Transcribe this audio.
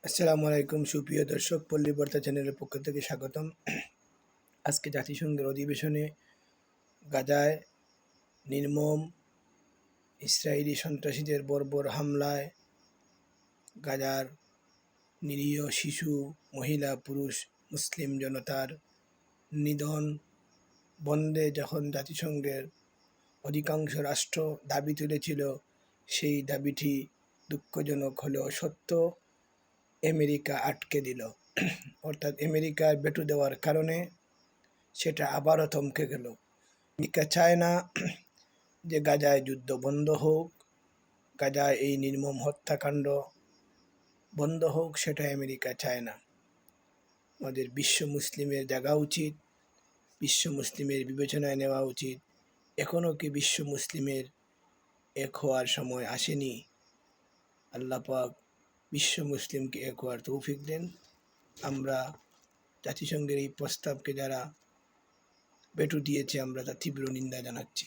আসসালামু আলাইকুম সুপ্রিয় দর্শক, পল্লী বার্তা চ্যানেলের পক্ষ থেকে স্বাগতম। আজকে জাতিসংঘের অধিবেশনে গাজায় নির্মম ইসরায়েলি সন্ত্রাসীদের বর্বর হামলায় গাজার নিরীহ শিশু, মহিলা, পুরুষ, মুসলিম জনতার নিধন বন্ধে যখন জাতিসংঘের অধিকাংশ রাষ্ট্র দাবি তুলেছিল, সেই দাবিটি দুঃখজনক হলেও সত্য। আমেরিকা আটকে দিল, অর্থাৎ আমেরিকার ভেটো দেওয়ার কারণে সেটা আবারও থমকে গেল। আমেরিকা চায় না যে গাজায় যুদ্ধ বন্ধ হোক, গাজায় এই নির্মম হত্যাকাণ্ড বন্ধ হোক, সেটা আমেরিকা চায় না। আমাদের বিশ্ব মুসলিমের জাগা উচিত, বিশ্ব মুসলিমের বিবেচনায় নেওয়া উচিত। এখনও কি বিশ্ব মুসলিমের এক হওয়ার সময় আসেনি? আল্লাহ পাক বিশ্ব মুসলিমকে এক হওয়ার তৌফিক দেন। আমরা জাতিসংঘের এই প্রস্তাবকে যারা ভেটো দিয়েছে, আমরা তার তীব্র নিন্দা জানাচ্ছি।